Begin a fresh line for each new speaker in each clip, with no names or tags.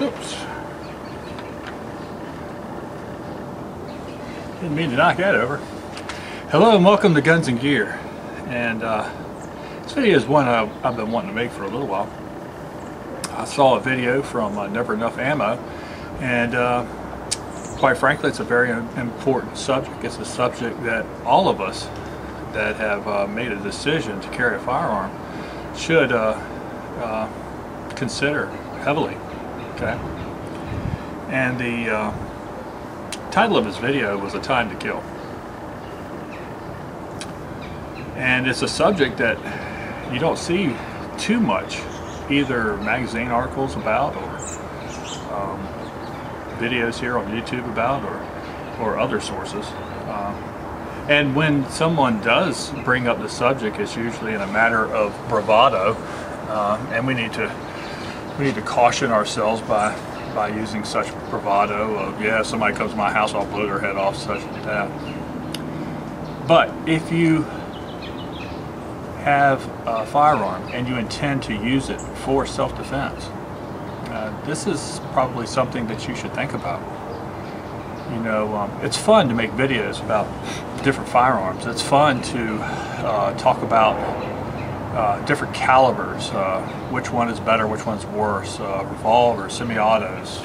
Oops. Didn't mean to knock that over. Hello and welcome to Guns and Gear. And this video is one I've been wanting to make for a little while. I saw a video from Never Enough Ammo, and quite frankly, it's a very important subject. It's a subject that all of us that have made a decision to carry a firearm should consider heavily. Okay, and the title of his video was "A Time to Kill," and it's a subject that you don't see too much, either magazine articles about or videos here on YouTube about, or other sources. And when someone does bring up the subject, it's usually in a matter of bravado, and we need to caution ourselves by using such bravado of, yeah, if somebody comes to my house, I'll blow their head off, such and that. But if you have a firearm and you intend to use it for self-defense, this is probably something that you should think about. You know, it's fun to make videos about different firearms. It's fun to talk about different calibers, which one is better, which one's worse, revolvers, semi-autos,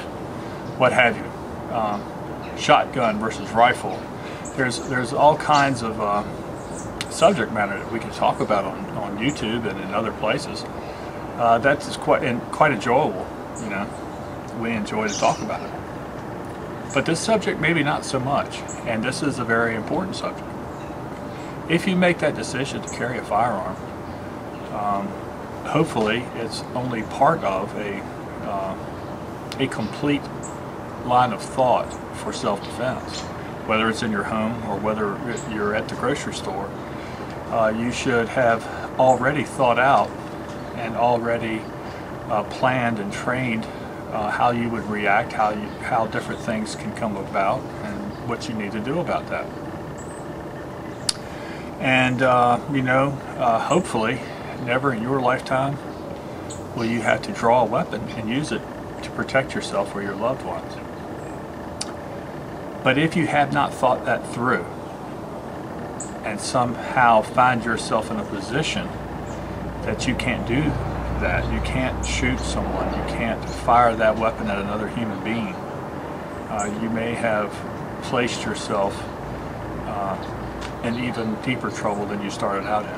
what have you, shotgun versus rifle. There's all kinds of subject matter that we can talk about on YouTube and in other places. That is quite enjoyable. You know, we enjoy to talk about it. But this subject maybe not so much, and this is a very important subject. If you make that decision to carry a firearm, hopefully it's only part of a complete line of thought for self-defense. Whether it's in your home or whether you're at the grocery store, you should have already thought out and already planned and trained how you would react, how different things can come about, and what you need to do about that. And you know, hopefully never in your lifetime will you have to draw a weapon and use it to protect yourself or your loved ones. But if you have not thought that through and somehow find yourself in a position that you can't do that, you can't shoot someone, you can't fire that weapon at another human being, you may have placed yourself in even deeper trouble than you started out in.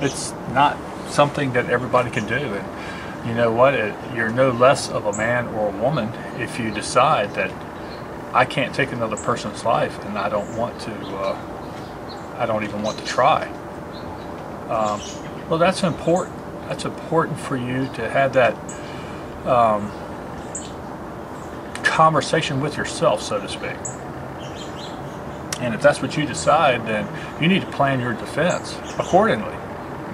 It's not something that everybody can do, and you know what, you're no less of a man or a woman if you decide that I can't take another person's life and I don't want to, I don't even want to try. Well, that's important. That's important for you to have that conversation with yourself, so to speak. And if that's what you decide, then you need to plan your defense accordingly.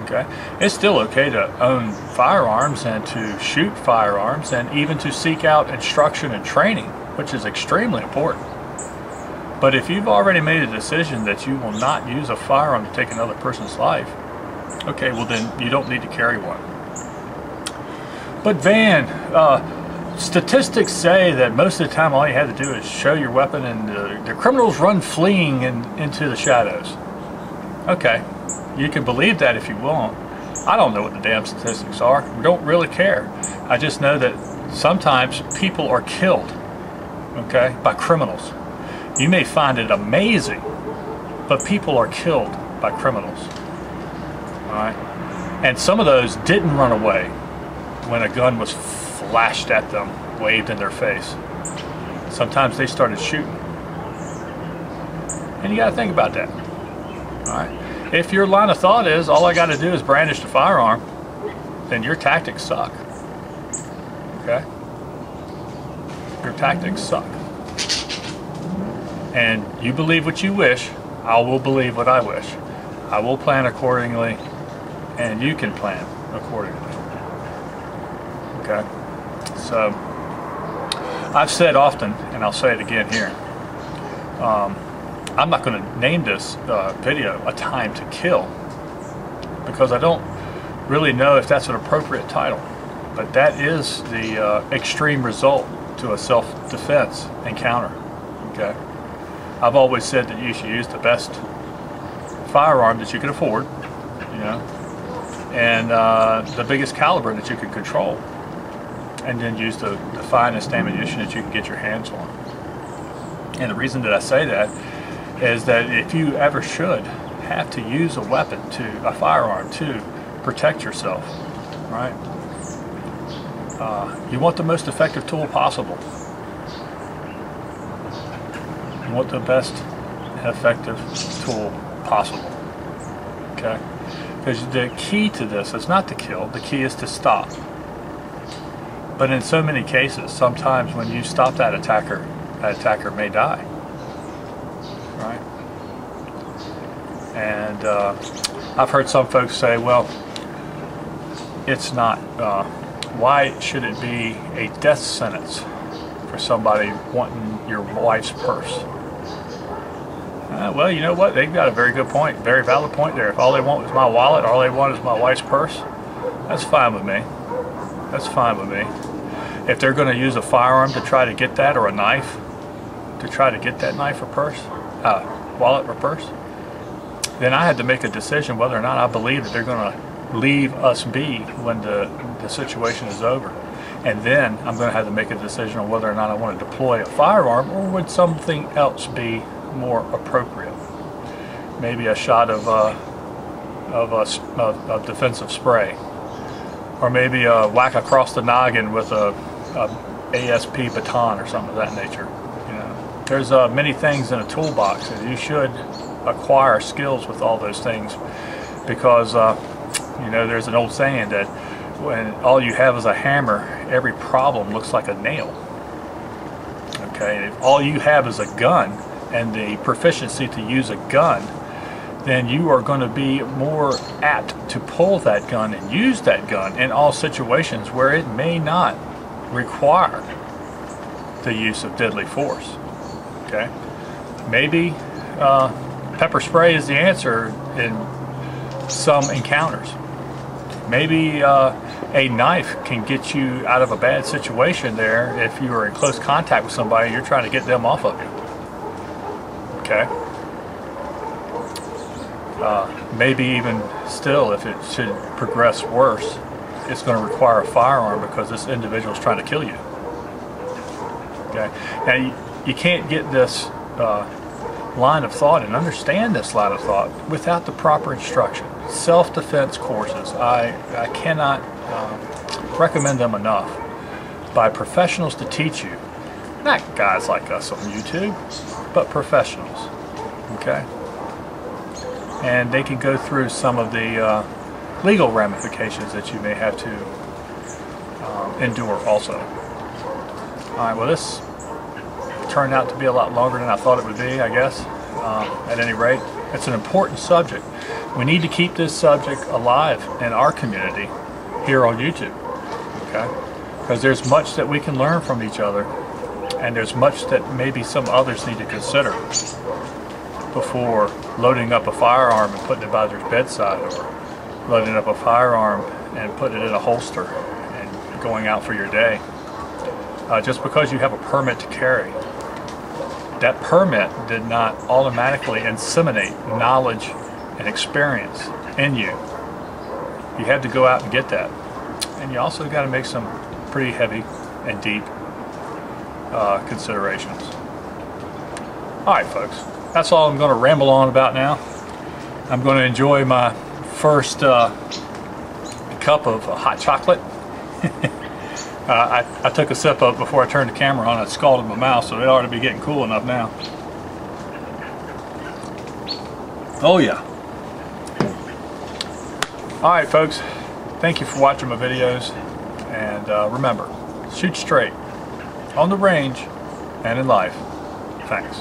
Okay? It's still okay to own firearms and to shoot firearms and even to seek out instruction and training, which is extremely important. But if you've already made a decision that you will not use a firearm to take another person's life, okay, well then you don't need to carry one. But Van, statistics say that most of the time all you have to do is show your weapon and the criminals run fleeing into the shadows. Okay, you can believe that if you want. I don't know what the damn statistics are. We don't really care. I just know that sometimes people are killed, okay, by criminals. You may find it amazing, but people are killed by criminals. Alright? And some of those didn't run away when a gun was flashed at them, waved in their face. Sometimes they started shooting. And you got to think about that. Alright? If your line of thought is, all I got to do is brandish the firearm, then your tactics suck. Okay? Your tactics suck. And you believe what you wish, I will believe what I wish. I will plan accordingly, and you can plan accordingly. Okay? So, I've said often, and I'll say it again here, I'm not going to name this video "A Time to Kill," because I don't really know if that's an appropriate title. But that is the extreme result to a self-defense encounter. Okay, I've always said that you should use the best firearm that you can afford, you know, and the biggest caliber that you can control, and then use the finest ammunition that you can get your hands on. And the reason that I say that is that if you ever should have to use a weapon, a firearm to protect yourself, right? You want the most effective tool possible. You want the best effective tool possible. Okay? Because the key to this is not to kill, the key is to stop. But in so many cases, sometimes when you stop that attacker may die. Right? And I've heard some folks say, well, it's not, why should it be a death sentence for somebody wanting your wife's purse? Well, you know what? They've got a very good point, very valid point there. If all they want is my wallet, all they want is my wife's purse, that's fine with me. That's fine with me. If they're going to use a firearm to try to get that, or a knife to try to get that knife or purse, wallet or purse, then I had to make a decision whether or not I believe that they're going to leave us be when the situation is over. And then I'm going to have to make a decision on whether or not I want to deploy a firearm, or would something else be more appropriate. Maybe a shot of defensive spray, or maybe a whack across the noggin with a ASP baton or something of that nature. You know, there's many things in a toolbox, and you should acquire skills with all those things, because you know, there's an old saying that when all you have is a hammer, every problem looks like a nail. Okay, if all you have is a gun and the proficiency to use a gun, then you are going to be more apt to pull that gun and use that gun in all situations where it may not require the use of deadly force. Okay, maybe pepper spray is the answer in some encounters. Maybe a knife can get you out of a bad situation there if you are in close contact with somebody, you're trying to get them off of you. Okay? Maybe even still, if it should progress worse, it's going to require a firearm because this individual is trying to kill you. Okay? Now, you can't get this line of thought and understand this line of thought without the proper instruction. Self-defense courses, I cannot recommend them enough, by professionals to teach you, not guys like us on YouTube, but professionals. Okay, and they can go through some of the legal ramifications that you may have to endure also. Alright, well, this turned out to be a lot longer than I thought it would be, I guess. At any rate, it's an important subject. We need to keep this subject alive in our community here on YouTube, okay? Because there's much that we can learn from each other, and there's much that maybe some others need to consider before loading up a firearm and putting it by their bedside, or loading up a firearm and putting it in a holster and going out for your day. Just because you have a permit to carry, that permit did not automatically inseminate knowledge and experience in you. You had to go out and get that. And you also got to make some pretty heavy and deep considerations. Alright, folks, that's all I'm going to ramble on about now. I'm going to enjoy my first cup of hot chocolate. I took a sip of it before I turned the camera on. It scalded my mouth, so it ought to be getting cool enough now. Oh yeah. Alright, folks, thank you for watching my videos, and remember, shoot straight on the range and in life. Thanks.